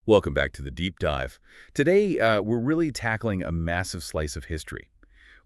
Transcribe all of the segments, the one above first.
Welcome back to the deep dive. Today, we're really tackling a massive slice of history.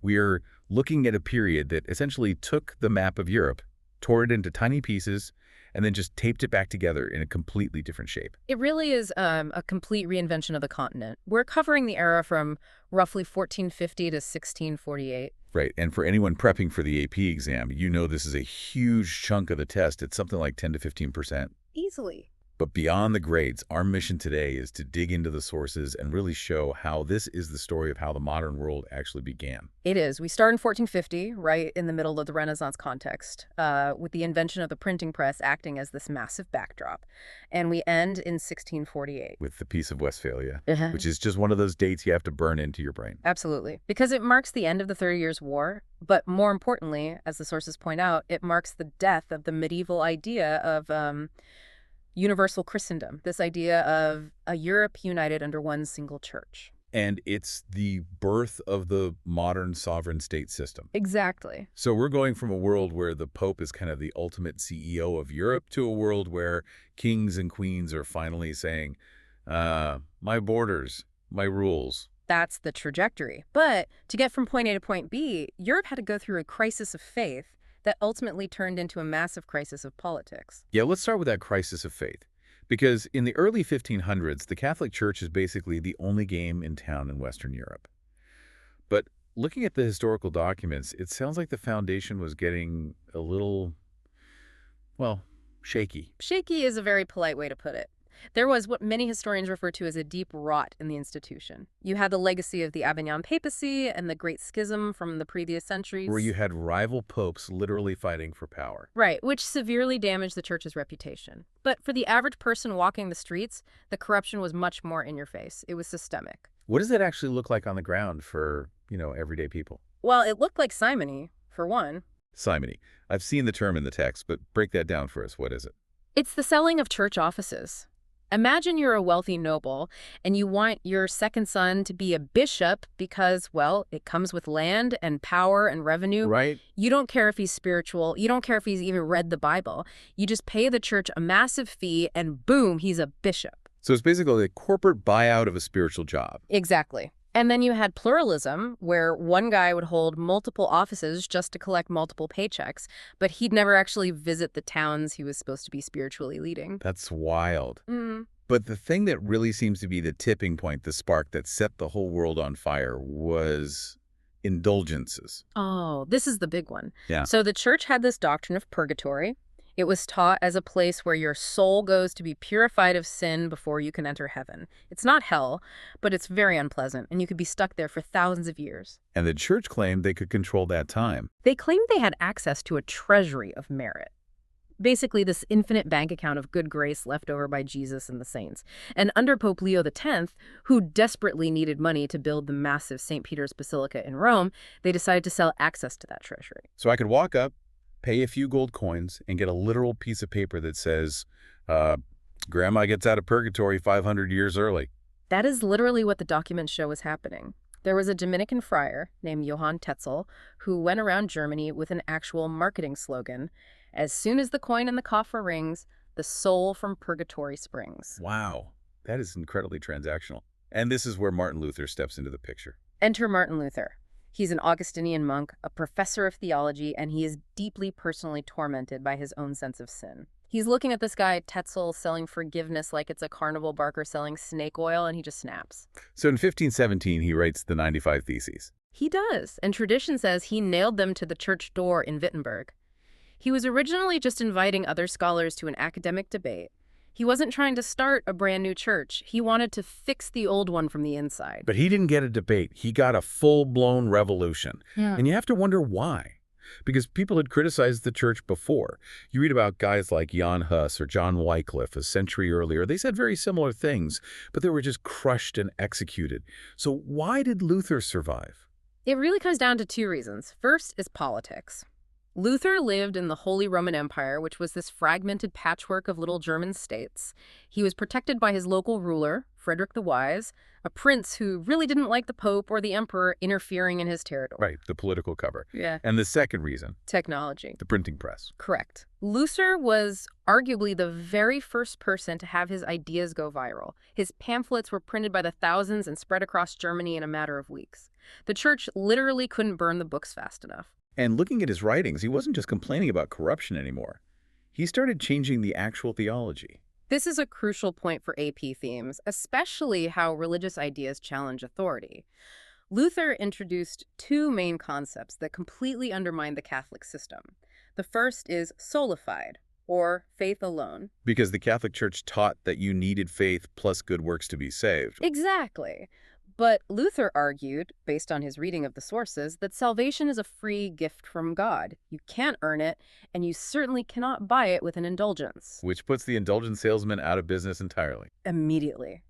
We are looking at a period that essentially took the map of Europe, tore it into tiny pieces, and then just taped it back together in a completely different shape. It really is a complete reinvention of the continent. We're covering the era from roughly 1450 to 1648. Right, and for anyone prepping for the AP exam, you know this is a huge chunk of the test. It's something like 10 to 15%. Easily. But beyond the grades, our mission today is to dig into the sources and really show how this is the story of how the modern world actually began. It is. We start in 1450, right in the middle of the Renaissance context, with the invention of the printing press acting as this massive backdrop. And we end in 1648. With the Peace of Westphalia, Uh-huh. which is just one of those dates you have to burn into your brain. Absolutely. Because it marks the end of the 30 Years' War, but more importantly, as the sources point out, it marks the death of the medieval idea of universal Christendom, this idea of a Europe united under one single church. And it's the birth of the modern sovereign state system. Exactly. So we're going from a world where the Pope is kind of the ultimate CEO of Europe to a world where kings and queens are finally saying, my borders, my rules. That's the trajectory. But to get from point A to point B, Europe had to go through a crisis of faith that ultimately turned into a massive crisis of politics. Yeah, let's start with that crisis of faith. Because in the early 1500s, the Catholic Church is basically the only game in town in Western Europe. But looking at the historical documents, it sounds like the foundation was getting a little, well, shaky. Shaky is a very polite way to put it. There was what many historians refer to as a deep rot in the institution. You had the legacy of the Avignon papacy and the Great Schism from the previous centuries. Where you had rival popes literally fighting for power. Right, which severely damaged the church's reputation. But for the average person walking the streets, the corruption was much more in your face. It was systemic. What does that actually look like on the ground for, everyday people? Well, it looked like simony, for one. Simony. I've seen the term in the text, but break that down for us. What is it? It's the selling of church offices. Imagine you're a wealthy noble and you want your second son to be a bishop because, well, it comes with land and power and revenue. Right. You don't care if he's spiritual. You don't care if he's even read the Bible. You just pay the church a massive fee and boom, he's a bishop. So it's basically a corporate buyout of a spiritual job. Exactly. And then you had pluralism, where one guy would hold multiple offices just to collect multiple paychecks, but he'd never actually visit the towns he was supposed to be spiritually leading. That's wild. Mm. But the thing that really seems to be the tipping point, the spark that set the whole world on fire, was indulgences. Oh, this is the big one. Yeah. So the church had this doctrine of purgatory. It was taught as a place where your soul goes to be purified of sin before you can enter heaven. It's not hell, but it's very unpleasant, and you could be stuck there for thousands of years. And the church claimed they could control that time. They claimed they had access to a treasury of merit. Basically, this infinite bank account of good grace left over by Jesus and the saints. And under Pope Leo X, who desperately needed money to build the massive St. Peter's Basilica in Rome, they decided to sell access to that treasury. So I could walk up, pay a few gold coins, and get a literal piece of paper that says, Grandma gets out of purgatory 500 years early. That is literally what the documents show was happening. There was a Dominican friar named Johann Tetzel who went around Germany with an actual marketing slogan, "As soon as the coin in the coffer rings, the soul from purgatory springs." Wow, that is incredibly transactional. And this is where Martin Luther steps into the picture. Enter Martin Luther. He's an Augustinian monk, a professor of theology, and he is deeply personally tormented by his own sense of sin. He's looking at this guy, Tetzel, selling forgiveness like it's a carnival barker selling snake oil, and he just snaps. So in 1517, he writes the 95 Theses. He does, and tradition says he nailed them to the church door in Wittenberg. He was originally just inviting other scholars to an academic debate. He wasn't trying to start a brand new church. He wanted to fix the old one from the inside. But he didn't get a debate. He got a full-blown revolution. Yeah. And you have to wonder why. Because people had criticized the church before. You read about guys like Jan Hus or John Wycliffe a century earlier. They said very similar things, but they were just crushed and executed. So why did Luther survive? It really comes down to two reasons. First is politics. Luther lived in the Holy Roman Empire, which was this fragmented patchwork of little German states. He was protected by his local ruler, Frederick the Wise, a prince who really didn't like the Pope or the Emperor interfering in his territory. Right, the political cover. Yeah. And the second reason, Technology. the printing press. Correct. Luther was arguably the very first person to have his ideas go viral. His pamphlets were printed by the thousands and spread across Germany in a matter of weeks. The church literally couldn't burn the books fast enough. And looking at his writings, he wasn't just complaining about corruption anymore. He started changing the actual theology. This is a crucial point for AP themes, especially how religious ideas challenge authority. Luther introduced two main concepts that completely undermined the Catholic system. The first is solified, or faith alone. Because the Catholic Church taught that you needed faith plus good works to be saved. Exactly. But Luther argued, based on his reading of the sources, that salvation is a free gift from God. You can't earn it, and you certainly cannot buy it with an indulgence. Which puts the indulgent salesman out of business entirely. Immediately.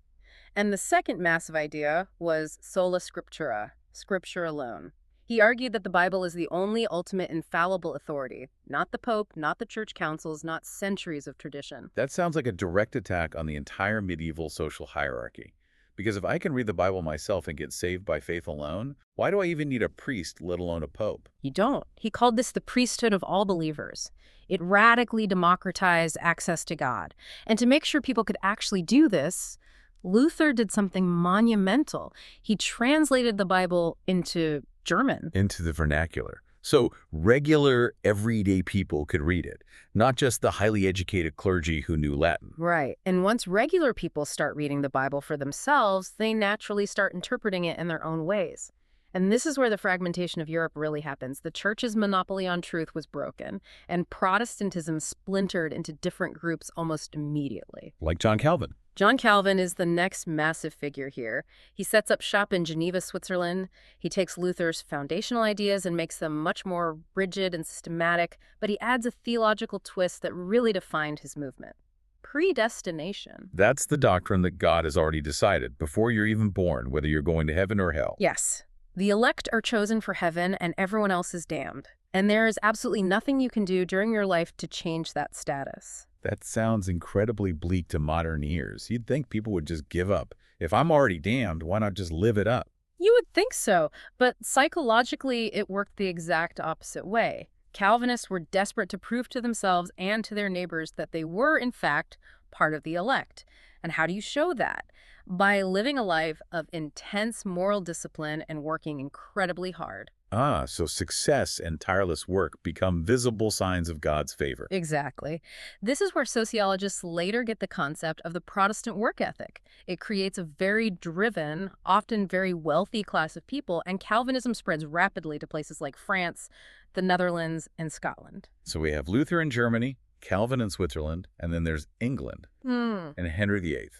And the second massive idea was sola scriptura, scripture alone. He argued that the Bible is the only ultimate infallible authority, not the Pope, not the church councils, not centuries of tradition. That sounds like a direct attack on the entire medieval social hierarchy. Because if I can read the Bible myself and get saved by faith alone, why do I even need a priest, let alone a pope? You don't. He called this the priesthood of all believers. It radically democratized access to God. And to make sure people could actually do this, Luther did something monumental. He translated the Bible into German. Into the vernacular. So regular, everyday people could read it, not just the highly educated clergy who knew Latin. Right. And once regular people start reading the Bible for themselves, they naturally start interpreting it in their own ways. And this is where the fragmentation of Europe really happens. The church's monopoly on truth was broken, and Protestantism splintered into different groups almost immediately. Like John Calvin. John Calvin is the next massive figure here. He sets up shop in Geneva, Switzerland. He takes Luther's foundational ideas and makes them much more rigid and systematic, but he adds a theological twist that really defined his movement. Predestination. That's the doctrine that God has already decided before you're even born, whether you're going to heaven or hell. Yes. The elect are chosen for heaven and everyone else is damned. And there is absolutely nothing you can do during your life to change that status. That sounds incredibly bleak to modern ears. You'd think people would just give up. If I'm already damned, why not just live it up? You would think so, but psychologically it worked the exact opposite way. Calvinists were desperate to prove to themselves and to their neighbors that they were, in fact, part of the elect. And how do you show that? By living a life of intense moral discipline and working incredibly hard. Ah, so success and tireless work become visible signs of God's favor. Exactly. This is where sociologists later get the concept of the Protestant work ethic. It creates a very driven, often very wealthy class of people, and Calvinism spreads rapidly to places like France, the Netherlands, and Scotland. So we have Luther in Germany, Calvin in Switzerland, and then there's England and Henry VIII,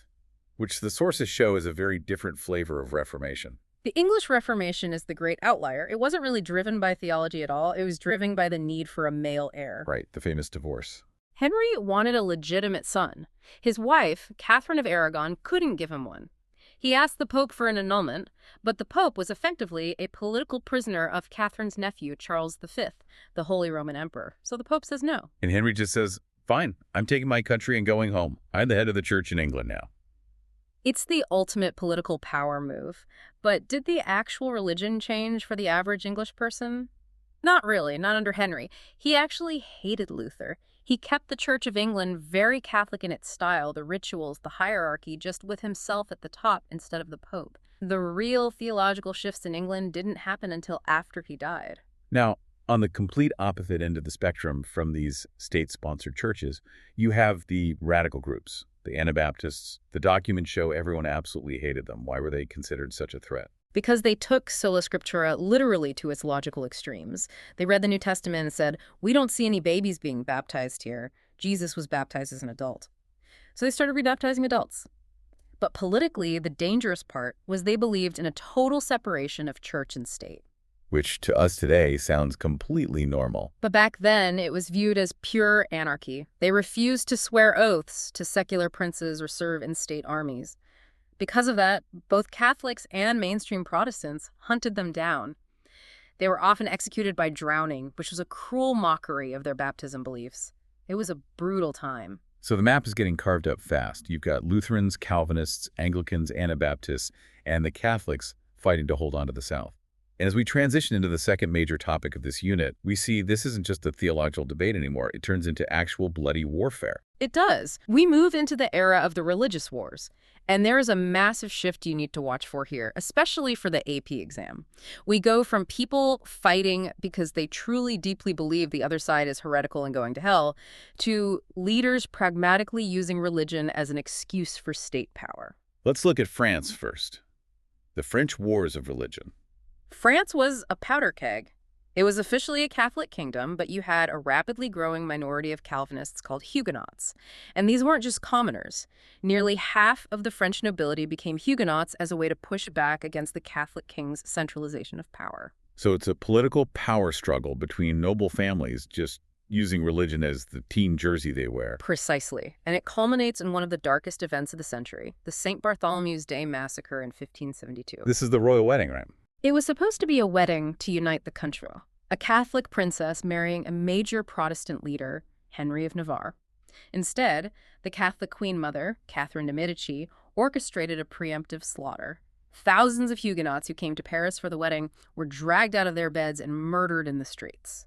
which the sources show is a very different flavor of Reformation. The English Reformation is the great outlier. It wasn't really driven by theology at all. It was driven by the need for a male heir. Right, the famous divorce. Henry wanted a legitimate son. His wife, Catherine of Aragon, couldn't give him one. He asked the Pope for an annulment, but the Pope was effectively a political prisoner of Catherine's nephew, Charles V, the Holy Roman Emperor. So the Pope says no. And Henry just says, fine, I'm taking my country and going home. I'm the head of the church in England now. It's the ultimate political power move. But did the actual religion change for the average English person? Not really, not under Henry. He actually hated Luther. He kept the Church of England very Catholic in its style, the rituals, the hierarchy, just with himself at the top instead of the Pope. The real theological shifts in England didn't happen until after he died. Now, on the complete opposite end of the spectrum from these state-sponsored churches, you have the radical groups, the Anabaptists. The documents show everyone absolutely hated them. Why were they considered such a threat? Because they took sola scriptura literally to its logical extremes. They read the New Testament and said, we don't see any babies being baptized here. Jesus was baptized as an adult. So they started rebaptizing adults. But politically, the dangerous part was they believed in a total separation of church and state. Which to us today sounds completely normal. But back then, it was viewed as pure anarchy. They refused to swear oaths to secular princes or serve in state armies. Because of that, both Catholics and mainstream Protestants hunted them down. They were often executed by drowning, which was a cruel mockery of their baptism beliefs. It was a brutal time. So the map is getting carved up fast. You've got Lutherans, Calvinists, Anglicans, Anabaptists, and the Catholics fighting to hold on to the South. And as we transition into the second major topic of this unit, we see this isn't just a theological debate anymore. It turns into actual bloody warfare. It does. We move into the era of the religious wars. And there is a massive shift you need to watch for here, especially for the AP exam. We go from people fighting because they truly deeply believe the other side is heretical and going to hell, to leaders pragmatically using religion as an excuse for state power. Let's look at France first. The French Wars of Religion. France was a powder keg. It was officially a Catholic kingdom, but you had a rapidly growing minority of Calvinists called Huguenots. And these weren't just commoners. Nearly half of the French nobility became Huguenots as a way to push back against the Catholic king's centralization of power. So it's a political power struggle between noble families just using religion as the team jersey they wear. Precisely. And it culminates in one of the darkest events of the century, the St. Bartholomew's Day massacre in 1572. This is the royal wedding, right? It was supposed to be a wedding to unite the country, a Catholic princess marrying a major Protestant leader, Henry of Navarre. Instead, the Catholic Queen Mother, Catherine de' Medici, orchestrated a preemptive slaughter. Thousands of Huguenots who came to Paris for the wedding were dragged out of their beds and murdered in the streets.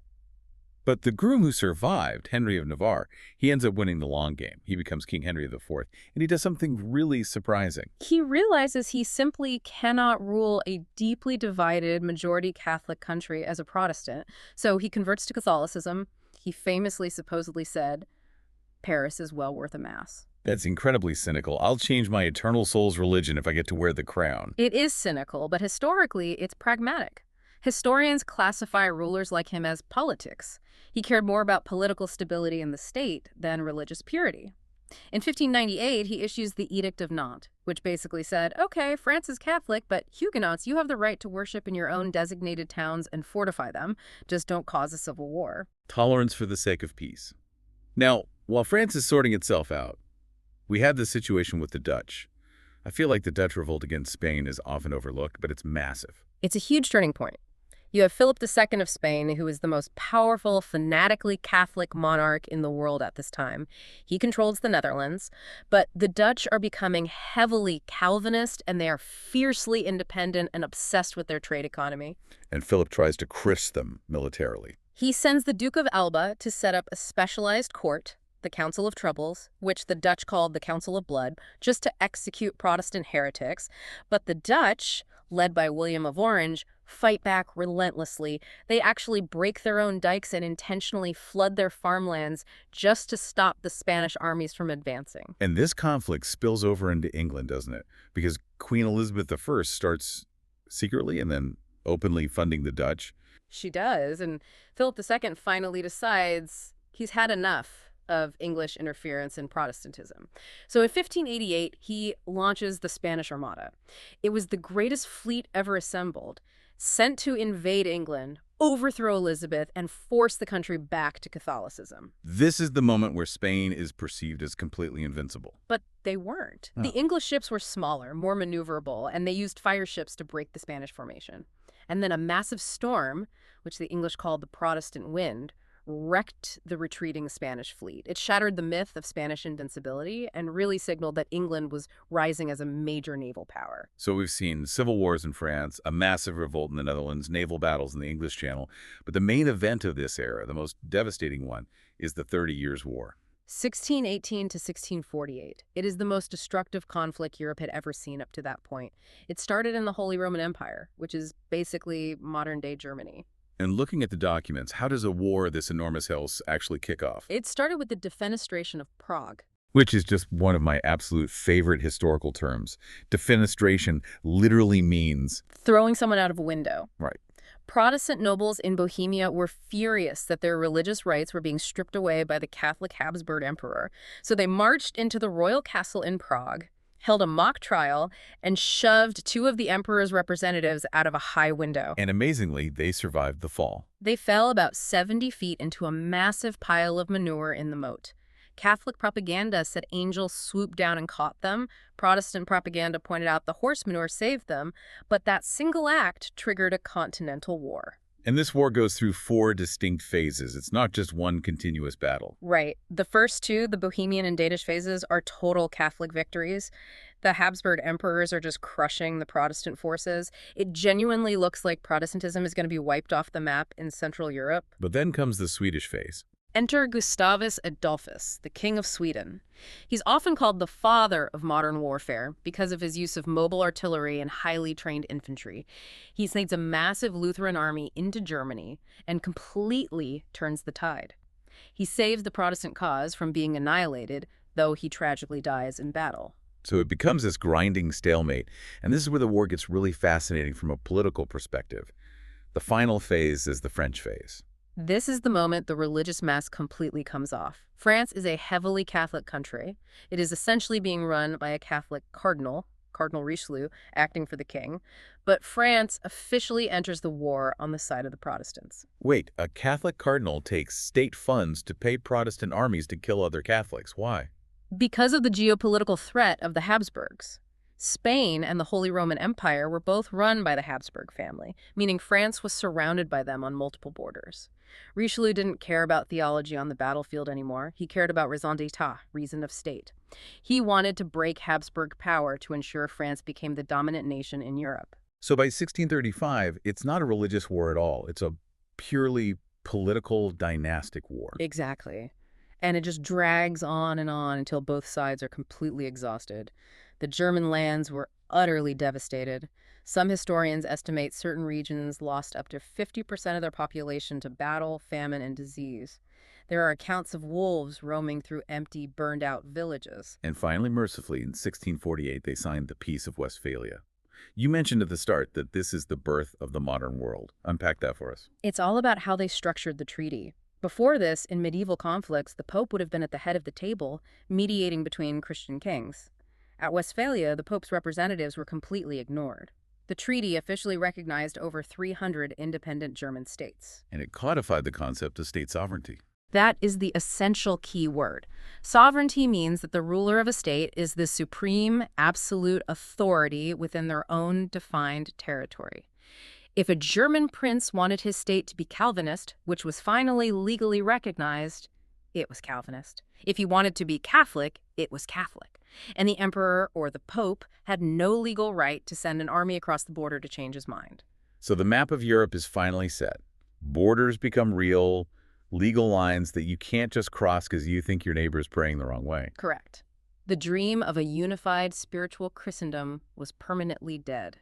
But the groom who survived, Henry of Navarre, he ends up winning the long game. He becomes King Henry IV, and he does something really surprising. He realizes he simply cannot rule a deeply divided majority Catholic country as a Protestant, so he converts to Catholicism. He famously supposedly said, "Paris is well worth a mass." That's incredibly cynical. I'll change my eternal soul's religion if I get to wear the crown. It is cynical, but historically, it's pragmatic. Historians classify rulers like him as politics. He cared more about political stability in the state than religious purity. In 1598, he issues the Edict of Nantes, which basically said, okay, France is Catholic, but Huguenots, you have the right to worship in your own designated towns and fortify them. Just don't cause a civil war. Tolerance for the sake of peace. Now, while France is sorting itself out, we have this situation with the Dutch. I feel like the Dutch revolt against Spain is often overlooked, but it's massive. It's a huge turning point. You have Philip II of Spain, who is the most powerful, fanatically Catholic monarch in the world at this time. He controls the Netherlands, but the Dutch are becoming heavily Calvinist, and they are fiercely independent and obsessed with their trade economy. And Philip tries to crush them militarily. He sends the Duke of Alba to set up a specialized court, the Council of Troubles, which the Dutch called the Council of Blood, just to execute Protestant heretics. But the Dutch, led by William of Orange, fight back relentlessly. They actually break their own dikes and intentionally flood their farmlands just to stop the Spanish armies from advancing. And this conflict spills over into England, doesn't it? Because Queen Elizabeth I starts secretly and then openly funding the Dutch. She does, and Philip II finally decides he's had enough of English interference in Protestantism. So in 1588, he launches the Spanish Armada. It was the greatest fleet ever assembled, sent to invade England, overthrow Elizabeth, and force the country back to Catholicism. This is the moment where Spain is perceived as completely invincible. But they weren't. Oh. The English ships were smaller, more maneuverable, and they used fire ships to break the Spanish formation. And then a massive storm, which the English called the Protestant wind, wrecked the retreating Spanish fleet. It shattered the myth of Spanish invincibility and really signaled that England was rising as a major naval power. So we've seen civil wars in France, a massive revolt in the Netherlands, naval battles in the English Channel. But the main event of this era, the most devastating one, is the 30 Years' War. 1618 to 1648. It is the most destructive conflict Europe had ever seen up to that point. It started in the Holy Roman Empire, which is basically modern-day Germany. And looking at the documents, how does a war this enormous else actually kick off? It started with the defenestration of Prague. Which is just one of my absolute favorite historical terms. Defenestration literally means Throwing someone out of a window. right. Protestant nobles in Bohemia were furious that their religious rights were being stripped away by the Catholic Habsburg emperor. So they marched into the royal castle in Prague, held a mock trial, and shoved two of the emperor's representatives out of a high window. And amazingly, they survived the fall. They fell about 70 feet into a massive pile of manure in the moat. Catholic propaganda said angels swooped down and caught them. Protestant propaganda pointed out the horse manure saved them. But that single act triggered a continental war. And this war goes through four distinct phases. It's not just one continuous battle. Right. The first two, the Bohemian and Danish phases, are total Catholic victories. The Habsburg emperors are just crushing the Protestant forces. It genuinely looks like Protestantism is going to be wiped off the map in Central Europe. But then comes the Swedish phase. Enter Gustavus Adolphus, the King of Sweden. He's often called the father of modern warfare because of his use of mobile artillery and highly trained infantry. He leads a massive Lutheran army into Germany and completely turns the tide. He saves the Protestant cause from being annihilated, though he tragically dies in battle. So it becomes this grinding stalemate. And this is where the war gets really fascinating from a political perspective. The final phase is the French phase. This is the moment the religious mask completely comes off. France is a heavily Catholic country. It is essentially being run by a Catholic cardinal, Cardinal Richelieu, acting for the king. But France officially enters the war on the side of the Protestants. Wait, a Catholic cardinal takes state funds to pay Protestant armies to kill other Catholics. Why? Because of the geopolitical threat of the Habsburgs. Spain and the Holy Roman Empire were both run by the Habsburg family, meaning France was surrounded by them on multiple borders. Richelieu didn't care about theology on the battlefield anymore. He cared about raison d'etat, reason of state. He wanted to break Habsburg power to ensure France became the dominant nation in Europe. So by 1635, it's not a religious war at all. It's a purely political dynastic war. Exactly. And it just drags on and on until both sides are completely exhausted. The German lands were utterly devastated. Some historians estimate certain regions lost up to 50% of their population to battle, famine, and disease. There are accounts of wolves roaming through empty, burned-out villages. And finally, mercifully, in 1648, they signed the Peace of Westphalia. You mentioned at the start that this is the birth of the modern world. Unpack that for us. It's all about how they structured the treaty. Before this, in medieval conflicts, the Pope would have been at the head of the table, mediating between Christian kings. At Westphalia, the Pope's representatives were completely ignored. The treaty officially recognized over 300 independent German states. And it codified the concept of state sovereignty. That is the essential key word. Sovereignty means that the ruler of a state is the supreme, absolute authority within their own defined territory. If a German prince wanted his state to be Calvinist, which was finally legally recognized, it was Calvinist. If he wanted to be Catholic, it was Catholic. And the emperor or the pope had no legal right to send an army across the border to change his mind. So the map of Europe is finally set. Borders become real, legal lines that you can't just cross because you think your neighbor is praying the wrong way. Correct. The dream of a unified spiritual Christendom was permanently dead.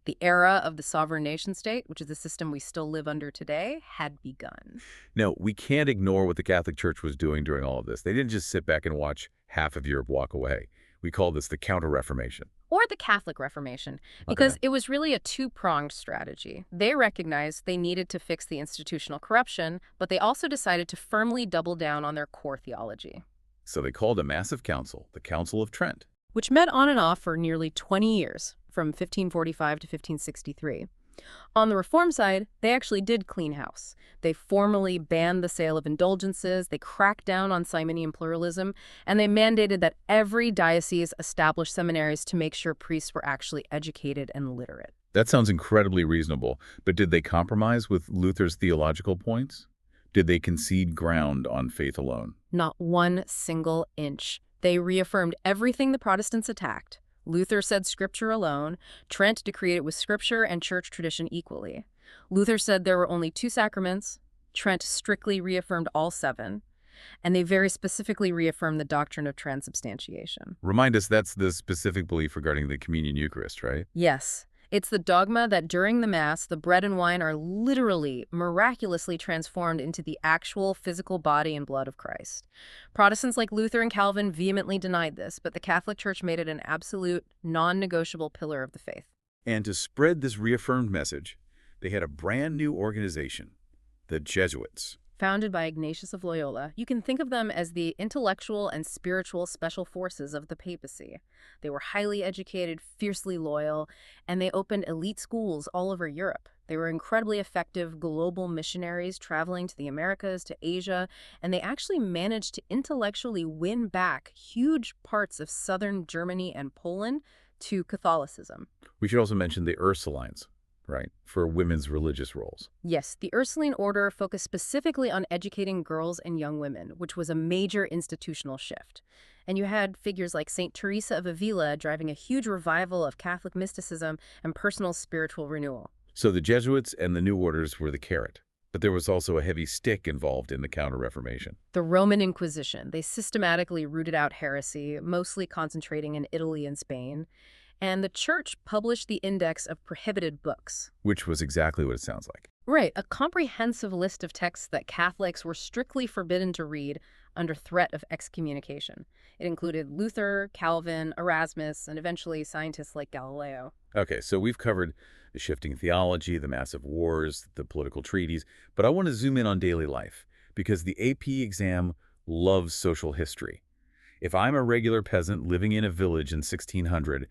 The era of the sovereign nation state, which is the system we still live under today, had begun. No, we can't ignore what the Catholic Church was doing during all of this. They didn't just sit back and watch half of Europe walk away. We call this the Counter-Reformation. Or the Catholic Reformation, because it was really a two-pronged strategy. They recognized they needed to fix the institutional corruption, but they also decided to firmly double down on their core theology. So they called a massive council, the Council of Trent. Which met on and off for nearly 20 years, from 1545 to 1563. On the reform side, they actually did clean house. They formally banned the sale of indulgences, they cracked down on Simonian pluralism, and they mandated that every diocese establish seminaries to make sure priests were actually educated and literate. That sounds incredibly reasonable, but did they compromise with Luther's theological points? Did they concede ground on faith alone? Not one single inch. They reaffirmed everything the Protestants attacked. Luther said Scripture alone. Trent decreed it with Scripture and church tradition equally. Luther said there were only 2 sacraments. Trent strictly reaffirmed all 7. And they very specifically reaffirmed the doctrine of transubstantiation. Remind us, that's the specific belief regarding the communion Eucharist, right? Yes. It's the dogma that during the Mass, the bread and wine are literally, miraculously transformed into the actual physical body and blood of Christ. Protestants like Luther and Calvin vehemently denied this, but the Catholic Church made it an absolute, non-negotiable pillar of the faith. And to spread this reaffirmed message, they had a brand new organization, the Jesuits. Founded by Ignatius of Loyola, you can think of them as the intellectual and spiritual special forces of the papacy. They were highly educated, fiercely loyal, and they opened elite schools all over Europe. They were incredibly effective global missionaries traveling to the Americas, to Asia, and they actually managed to intellectually win back huge parts of southern Germany and Poland to Catholicism. We should also mention the Ursulines. right, for women's religious roles. Yes, the Ursuline order focused specifically on educating girls and young women, which was a major institutional shift. And you had figures like St. Teresa of Avila driving a huge revival of Catholic mysticism and personal spiritual renewal. So the Jesuits and the New Orders were the carrot, but there was also a heavy stick involved in the Counter-Reformation. The Roman Inquisition, they systematically rooted out heresy, mostly concentrating in Italy and Spain. And the church published the Index of Prohibited Books. Which was exactly what it sounds like. Right, a comprehensive list of texts that Catholics were strictly forbidden to read under threat of excommunication. It included Luther, Calvin, Erasmus, and eventually scientists like Galileo. Okay, so we've covered the shifting theology, the massive wars, the political treaties, but I want to zoom in on daily life, because the AP exam loves social history. If I'm a regular peasant living in a village in 1600,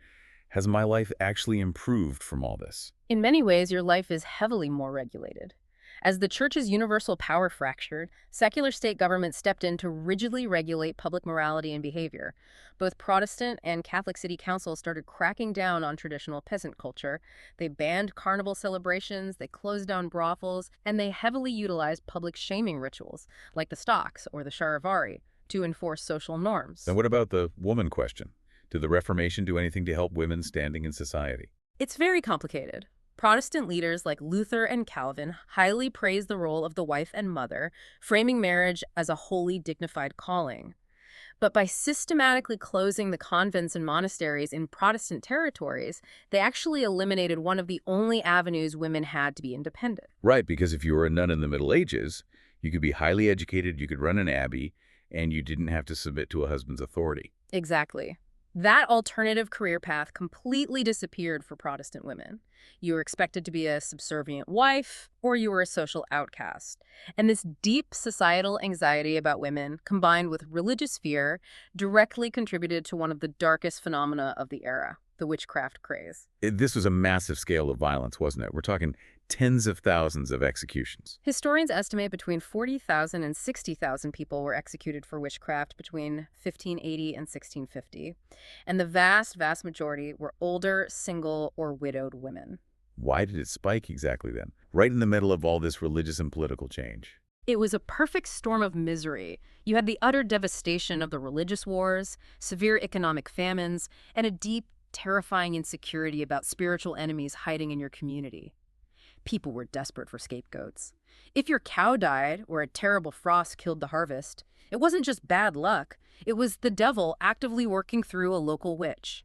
has my life actually improved from all this? In many ways, your life is heavily more regulated. As the church's universal power fractured, secular state government stepped in to rigidly regulate public morality and behavior. Both Protestant and Catholic city councils started cracking down on traditional peasant culture. They banned carnival celebrations, they closed down brothels, and they heavily utilized public shaming rituals, like the stocks or the charivari, to enforce social norms. Then what about the woman question? Did the Reformation do anything to help women's standing in society? It's very complicated. Protestant leaders like Luther and Calvin highly praised the role of the wife and mother, framing marriage as a holy, dignified calling. But by systematically closing the convents and monasteries in Protestant territories, they actually eliminated one of the only avenues women had to be independent. Right, because if you were a nun in the Middle Ages, you could be highly educated, you could run an abbey, and you didn't have to submit to a husband's authority. Exactly. That alternative career path completely disappeared for Protestant women. You were expected to be a subservient wife, or you were a social outcast. And this deep societal anxiety about women, combined with religious fear, directly contributed to one of the darkest phenomena of the era, the witchcraft craze. This was a massive scale of violence, wasn't it? We're talking tens of thousands of executions. Historians estimate between 40,000 and 60,000 people were executed for witchcraft between 1580 and 1650, and the vast, vast majority were older, single, or widowed women. Why did it spike exactly then? Right in the middle of all this religious and political change. It was a perfect storm of misery. You had the utter devastation of the religious wars, severe economic famines, and a deep, terrifying insecurity about spiritual enemies hiding in your community. People were desperate for scapegoats. If your cow died or a terrible frost killed the harvest, it wasn't just bad luck. It was the devil actively working through a local witch.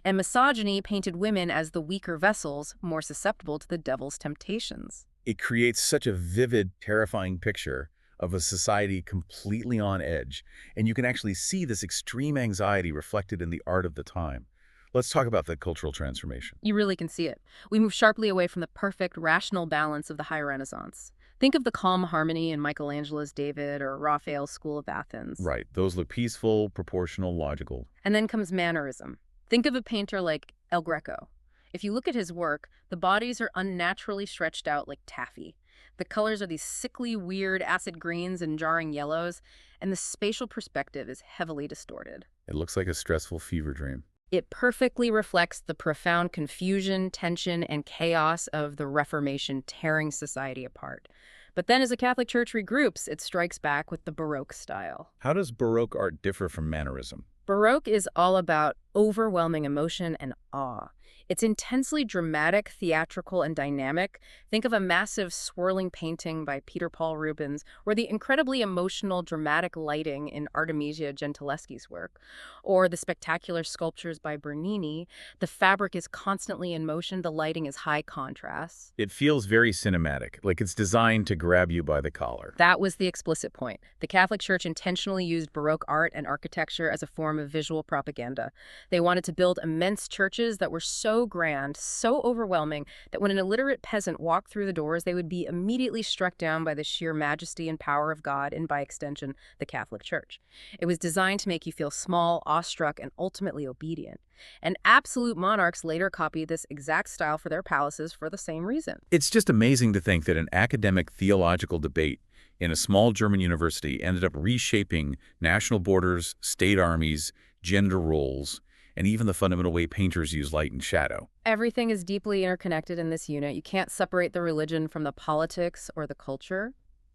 And misogyny painted women as the weaker vessels, more susceptible to the devil's temptations. It creates such a vivid, terrifying picture of a society completely on edge, and you can actually see this extreme anxiety reflected in the art of the time. Let's talk about the cultural transformation. You really can see it. We move sharply away from the perfect, rational balance of the High Renaissance. Think of the calm harmony in Michelangelo's David or Raphael's School of Athens. Right. Those look peaceful, proportional, logical. And then comes mannerism. Think of a painter like El Greco. If you look at his work, the bodies are unnaturally stretched out like taffy. The colors are these sickly, weird acid greens and jarring yellows, and the spatial perspective is heavily distorted. It looks like a stressful fever dream. It perfectly reflects the profound confusion, tension, and chaos of the Reformation tearing society apart. But then as the Catholic Church regroups, it strikes back with the Baroque style. How does Baroque art differ from Mannerism? Baroque is all about overwhelming emotion and awe. It's intensely dramatic, theatrical, and dynamic. Think of a massive swirling painting by Peter Paul Rubens, or the incredibly emotional, dramatic lighting in Artemisia Gentileschi's work, or the spectacular sculptures by Bernini. The fabric is constantly in motion, the lighting is high contrast. It feels very cinematic, like it's designed to grab you by the collar. That was the explicit point. The Catholic Church intentionally used Baroque art and architecture as a form of visual propaganda. They wanted to build immense churches that were so grand, so overwhelming, that when an illiterate peasant walked through the doors, they would be immediately struck down by the sheer majesty and power of God and, by extension, the Catholic Church. It was designed to make you feel small, awestruck, and ultimately obedient. And absolute monarchs later copied this exact style for their palaces for the same reason. It's just amazing to think that an academic theological debate in a small German university ended up reshaping national borders, state armies, gender roles, and even the fundamental way painters use light and shadow. Everything is deeply interconnected in this unit. You can't separate the religion from the politics or the culture.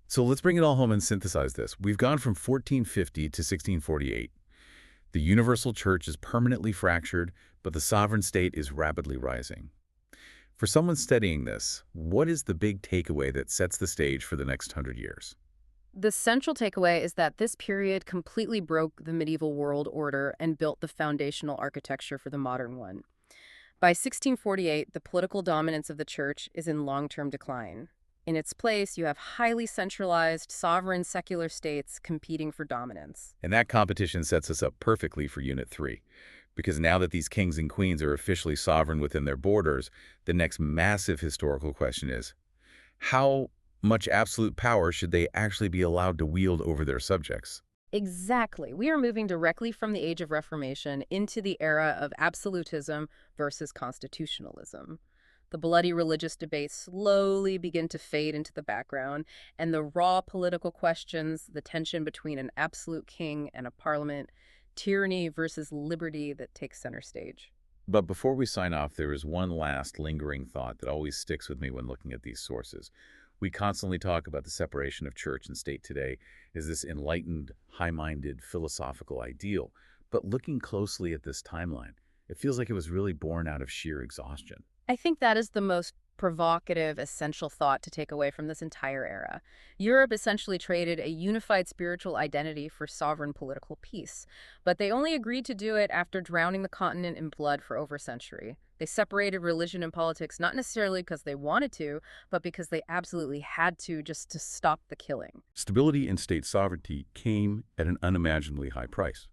So let's bring it all home and synthesize this. We've gone from 1450 to 1648. The universal church is permanently fractured, but the sovereign state is rapidly rising. For someone studying this, what is the big takeaway that sets the stage for the next 100 years? The central takeaway is that this period completely broke the medieval world order and built the foundational architecture for the modern one. By 1648, the political dominance of the church is in long-term decline. In its place, you have highly centralized, sovereign secular states competing for dominance. And that competition sets us up perfectly for Unit 3. Because now that these kings and queens are officially sovereign within their borders, the next massive historical question is, how much absolute power should they actually be allowed to wield over their subjects? Exactly. We are moving directly from the age of Reformation into the era of absolutism versus constitutionalism. The bloody religious debates slowly begin to fade into the background, and the raw political questions, the tension between an absolute king and a parliament, tyranny versus liberty that takes center stage. But before we sign off, there is one last lingering thought that always sticks with me when looking at these sources. We constantly talk about the separation of church and state today as this enlightened, high-minded, philosophical ideal. But looking closely at this timeline, it feels like it was really born out of sheer exhaustion. I think that is the most provocative, essential thought to take away from this entire era. Europe essentially traded a unified spiritual identity for sovereign political peace, but they only agreed to do it after drowning the continent in blood for over a century. They separated religion and politics not necessarily because they wanted to, but because they absolutely had to just to stop the killing. Stability and state sovereignty came at an unimaginably high price.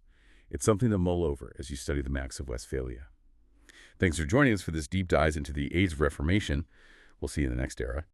It's something to mull over as you study the maps of Westphalia. Thanks for joining us for this deep dive into the age of Reformation. We'll see you in the next era.